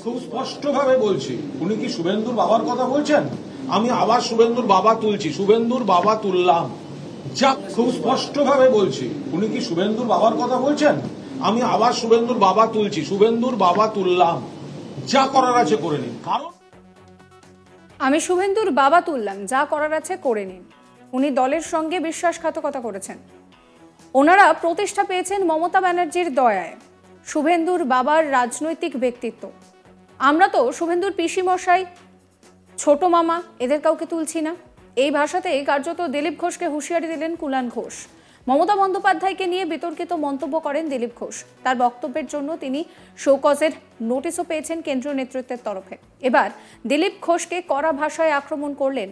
খুব স্পষ্টভাবে বলছি, উনি কি শুভেন্দুর বাবার কথা বলছেন? আমি আবার শুভেন্দুর বাবা তুলছি, শুভেন্দুর বাবা তুললাম। যা খুব স্পষ্টভাবে বলছি, উনি কি শুভেন্দুর বাবার কথা বলছেন? আমি আবার শুভেন্দুর বাবা তুলছি, শুভেন্দুর বাবা তুললাম। যা করার আছে করে নিন। কারণ আমি শুভেন্দুর বাবা তুললাম, যা করার আছে করে নিন। উনি দলের সঙ্গে বিশ্বাসঘাতকতা করেছেন। ওনারা প্রতিষ্ঠা পেয়েছেন মমতা ব্যানার্জির দয়ায়। শুভেন্দুর বাবার রাজনৈতিক ব্যক্তিত্ব। আমরা তো শুভেন্দুর পিসিমশাই, ছোট মামা, এদের কাউকে তুলছি না। এই ভাষাতেই কার্যত দিলীপ ঘোষকে হুঁশিয়ারি দিলেন কুণাল ঘোষ। মমতা বন্দ্যোপাধ্যায়কে নিয়ে বিতর্কিত মন্তব্য করেন দিলীপ ঘোষ। তার বক্তব্যের জন্য তিনি শোকজের নোটিশও পেয়েছেন কেন্দ্রীয় নেতৃত্বের তরফে। এবার দিলীপ ঘোষকে কড়া ভাষায় আক্রমণ করলেন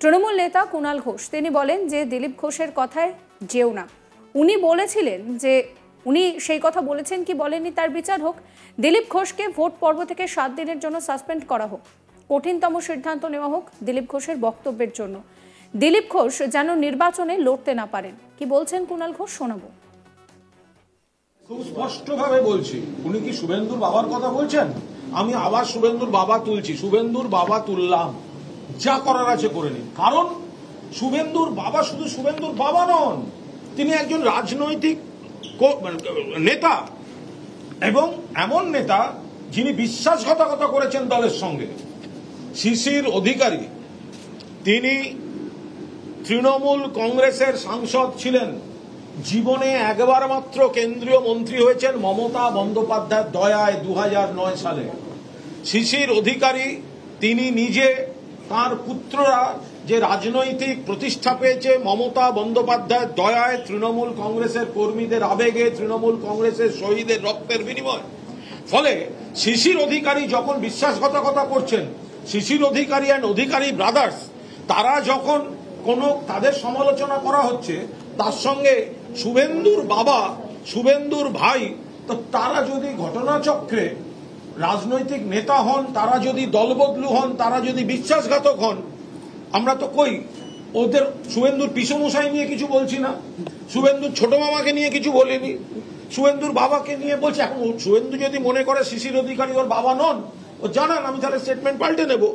তৃণমূল নেতা কুণাল ঘোষ। তিনি বলেন যে দিলীপ ঘোষের কথায় যেও না। উনি বলেছিলেন যে উনি সেই কথা বলেছেন কি বলেননি তার বিচার হোক। দিলীপ ঘোষকে ভোট পর্ব থেকে 7 দিনের জন্য সাসপেন্ড করা হোক। কঠিনতম সিদ্ধান্ত নেওয়া হোক দিলীপ ঘোষের বক্তব্যের জন্য। দিলীপ ঘোষ যেন নির্বাচনে লড়তে না পারেন। কি বলছেন কুণাল ঘোষ শোনাবো। খুব স্পষ্টভাবে বলছি, উনি কি শুভেন্দুর বাবার কথা বলছেন? আমি আবার শুভেন্দুর বাবা তুলছি, শুভেন্দুর বাবা তুললাম। যা করার আছে করে নিন। কারণ শুভেন্দুর বাবা শুধু শুভেন্দুর বাবা নন, তিনি একজন রাজনৈতিক নেতা এবং এমন নেতা যিনি বিশ্বাসঘাতকতা করেছেন দলের সঙ্গে। শিশির অধিকারী, তিনি তৃণমূল কংগ্রেসের সাংসদ ছিলেন, জীবনে একবার মাত্র কেন্দ্রীয় মন্ত্রী হয়েছেন মমতা বন্দ্যোপাধ্যায়ের দয়ায় 2009 সালে। শিশির অধিকারী তিনি নিজে, তার পুত্ররা যে রাজনৈতিক প্রতিষ্ঠা পেয়েছে মমতা বন্দ্যোপাধ্যায়ের দয়ায়, তৃণমূল কংগ্রেসের কর্মীদের আবেগে, তৃণমূল কংগ্রেসের শহীদের রক্তের বিনিময়। ফলে শিশির অধিকারী যখন বিশ্বাসঘাতকতা করছেন, শিশির অধিকারী অ্যান্ড অধিকারী ব্রাদার্স, তারা যখন তাদের সমালোচনা করা হচ্ছে, তার সঙ্গে শুভেন্দুর বাবা, শুভেন্দুর ভাই, তো তারা যদি ঘটনাচক্রে রাজনৈতিক নেতা হন, তারা যদি দলবদলু হন, তারা যদি বিশ্বাসঘাতক হন, আমরা তো কই ওদের শুভেন্দুর পিসমশাই নিয়ে কিছু বলছি না, শুভেন্দুর ছোট মামাকে নিয়ে কিছু বলিনি, শুভেন্দুর বাবাকে নিয়ে বলছি। এখন শুভেন্দু যদি মনে করে শিশির অধিকারী ওর বাবা নন, ও জানান, আমি তাহলে স্টেটমেন্ট পাল্টে নেব।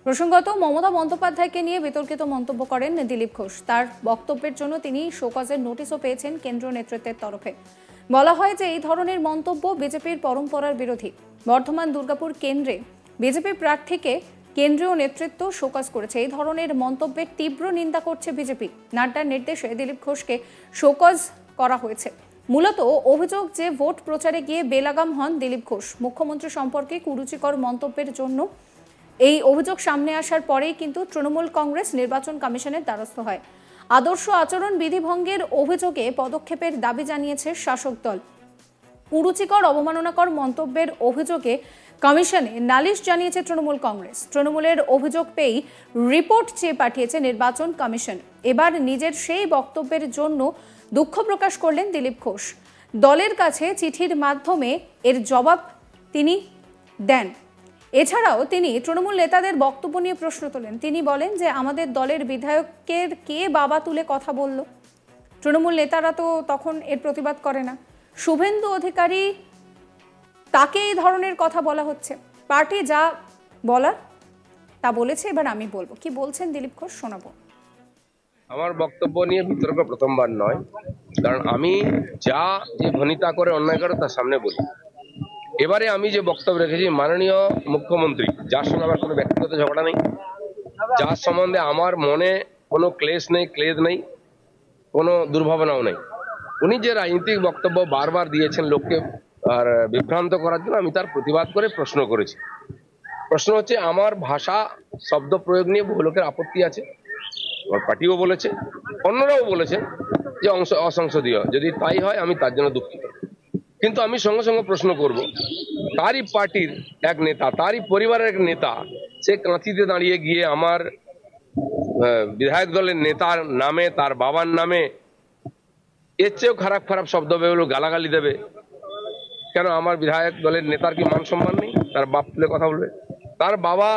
প্রসঙ্গত মমতা বন্দ্যোপাধ্যায়কে নিয়ে বিতর্কিত মন্তব্য করেন দিলীপ ঘোষ। তার বক্তব্যের জন্য তিনি শোকজের নোটিশও পেয়েছেন কেন্দ্রীয় নেতৃত্বের তরফে। বলা হয় যে এই ধরনের মন্তব্য বিজেপির পরম্পরার বিরোধী। বর্ধমান দুর্গাপুর কেন্দ্রে বিজেপি প্রার্থীকে কেন্দ্রীয় নেতৃত্ব শোকজ করেছে। এই ধরনের মন্তব্যের তীব্র নিন্দা করছে বিজেপি। নাড্ডার নির্দেশে দিলীপ ঘোষকে শোকজ করা হয়েছে। মূলত অভিযোগ যে ভোট প্রচারে গিয়ে বেলাগাম হন দিলীপ ঘোষ। মুখ্যমন্ত্রী সম্পর্কে কুরুচিকর মন্তব্যের জন্য এই অভিযোগ সামনে আসার পরেই কিন্তু তৃণমূল কংগ্রেস নির্বাচন কমিশনের দ্বারস্থ হয়। আদর্শ আচরণ বিধি ভঙ্গের অভিযোগে পদক্ষেপের দাবি জানিয়েছে শাসক দল। কুরুচিকর অবমাননাকর মন্তব্যের অভিযোগে কমিশনে নালিশ জানিয়েছে তৃণমূল কংগ্রেস। তৃণমূলের অভিযোগ পেয়েই রিপোর্ট চেয়ে পাঠিয়েছে নির্বাচন কমিশন। এবার নিজের সেই বক্তব্যের জন্য দুঃখ প্রকাশ করলেন দিলীপ ঘোষ। দলের কাছে চিঠির মাধ্যমে এর জবাব তিনি দেন। এছাড়াও তিনি তৃণমূল নেতাদের বক্তব্য নিয়ে প্রশ্ন তোলেন। তিনি বলেন যে আমাদের দলের বিধায়কের কে বাবা তুলে কথা বলল? তৃণমূল নেতারা তো তখন এর প্রতিবাদ করে না। শুভেন্দু অধিকারী, তাকে এই ধরনের কথা বলা হচ্ছে। পার্টি যা বলার তা বলেছে, এবার আমি বলবো। কি বলছেন দিলীপ ঘোষ শোনাবো। আমার বক্তব্য নিয়ে বিতর্ক প্রথমবার নয়, কারণ আমি যে ভনিতা করে অন্যায় করে তার সামনে বলি। এবারে আমি যে বক্তব্য রেখেছি, মাননীয় মুখ্যমন্ত্রী, যার সঙ্গে আমার কোনো ব্যক্তিগত ঝগড়া নেই, যার সম্বন্ধে আমার মনে কোনো ক্লেশ নেই, ক্লেদ নেই, কোনো দুর্ভাবনাও নেই, উনি যে রাজনৈতিক বক্তব্য বারবার দিয়েছেন লোককে আর বিভ্রান্ত করার জন্য, আমি তার প্রতিবাদ করে প্রশ্ন করেছি। প্রশ্ন হচ্ছে, আমার ভাষা শব্দ প্রয়োগ নিয়ে বহু লোকের আপত্তি আছে, আমার পার্টিও বলেছে, অন্যরাও বলেছেন যে অসংসদীয়। যদি তাই হয় আমি তার জন্য দুঃখিত। কিন্তু আমি সঙ্গে সঙ্গে প্রশ্ন করব, তারই পার্টির এক নেতা, তারই পরিবারের এক নেতা, সে কাঁথিতে দাঁড়িয়ে গিয়ে আমার বিধায়ক দলের নেতার নামে, তার বাবার নামে এর চেয়েও খারাপ খারাপ শব্দ বেরোলো, গালাগালি দেবে। কেন আমার বিধায়ক দলের নেতার কি মান সম্মান নেই? তার বাপ তুলে কথা বলবে? তার বাবা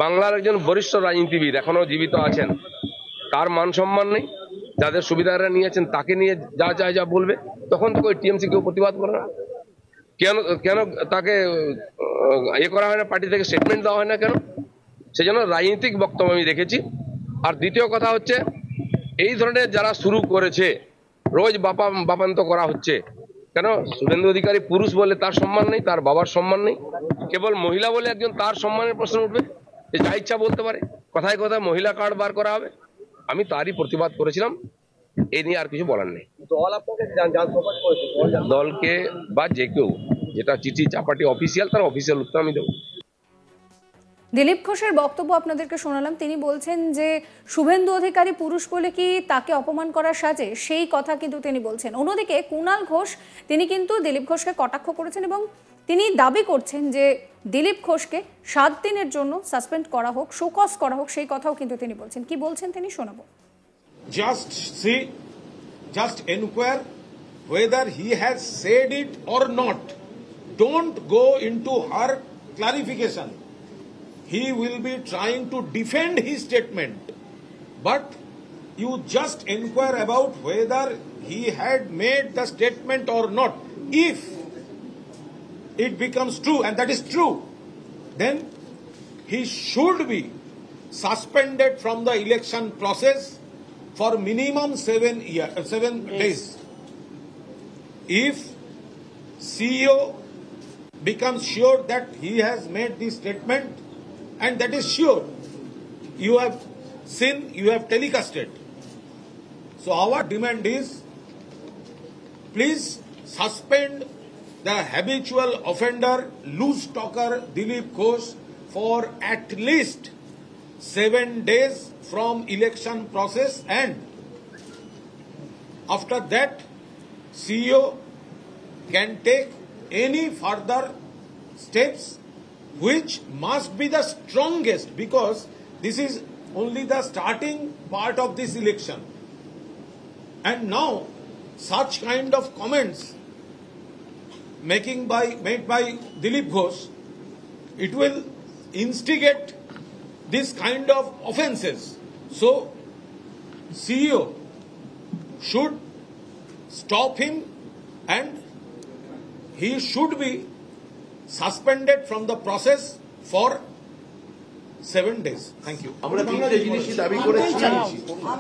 বাংলার একজন বরিষ্ঠ রাজনীতিবিদ, এখনো জীবিত আছেন, তার মান সম্মান নেই? যাদের সুবিধারা নিয়েছেন তাকে নিয়ে যা চায় যা বলবে, তখন তো ওই টিএমসি কেউ প্রতিবাদ করে না। কেন কেন তাকে ইয়ে করা হয় না, পার্টি থেকে স্টেটমেন্ট দেওয়া হয় না কেন? সেজন্য রাজনৈতিক বক্তব্য আমি রেখেছি। আর দ্বিতীয় কথা হচ্ছে, এই ধরনের যারা শুরু করেছে, রোজ বাপান্ত করা হচ্ছে, কেন শুভেন্দু অধিকারী পুরুষ বলে তার সম্মান নেই, তার বাবার সম্মান নেই, কেবল মহিলা বলে একজন তার সম্মানের প্রশ্ন উঠবে, যে যা ইচ্ছা বলতে পারে, কথায় কথায় মহিলা কার্ড বার করা হবে। আমি তারই প্রতিবাদ করেছিলাম, এই নিয়ে আর কিছু বলার নেই। দলকে বা যে কেউ যেটা চিঠি চাপাটি অফিসিয়াল, তার অফিসিয়াল উত্তর আমি দেবো। দিলীপ ঘোষের বক্তব্য আপনাদেরকে শোনালাম। তিনি বলছেন যে শুভেন্দু অধিকারী পুরুষ বলে কি তাকে অপমান করার সাজে, সেই কথা কিন্তু তিনি বলছেন। অন্যদিকে কুণাল ঘোষ তিনি কিন্তু দিলীপ ঘোষকে কটাক্ষ করেছেন এবং তিনি দাবি করছেন যে দিলীপ ঘোষকে 7 দিনের জন্য সাসপেন্ড করা হোক, শোকজ করা হোক, সেই কথাও কিন্তু তিনি বলছেন। কি বলছেন তিনি শোনাবো। Just inquire whether he has said it or not. Don't go into her clarification. He will be trying to defend his statement, but you just inquire about whether he had made the statement or not. If it becomes true, and that is true, then he should be suspended from the election process for minimum 7 days. If CEO becomes sure that he has made this statement, and that is sure, you have seen, you have telecasted. So our demand is, please suspend the habitual offender, loose talker Dilip Ghosh for at least 7 days from election process, and after that CEO can take any further steps which must be the strongest, because this is only the starting part of this election. And now such kind of comments made by Dilip Ghosh, it will instigate this kind of offences. So CEO should stop him, and he should be suspended from the process for 7 days. Thank you. আমরা তিনটে জিনিসই দাবি করেছি,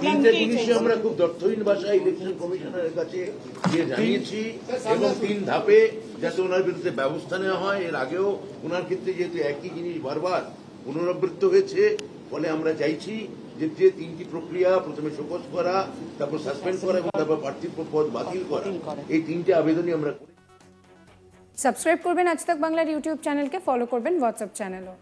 তিনটে জিনিসই আমরা খুব দর্থহীন ভাষায় ইলেকশন কমিশনারের কাছে গিয়ে জানিয়েছি, এবং 3 ধাপে যাতে ওনার বিরুদ্ধে ব্যবস্থা নেওয়া হয়। এর আগেও ওনার ক্ষেত্রে যেহেতু একই জিনিস বারবার পুনরাবৃত্ত হয়েছে, ফলে আমরা চাইছি যে 3টি প্রক্রিয়া, প্রথমে শোকজ করা, তারপর সাসপেন্ড করা এবং তারপর প্রার্থীর পদ বাতিল করা, এই 3টে আবেদনই আমরা করি। সাবস্ক্রাইব করবেন আজ তাক বাংলার ইউটিউব চ্যানেলকে, ফলো করবেন হোয়াটসঅ্যাপ চ্যানেলও।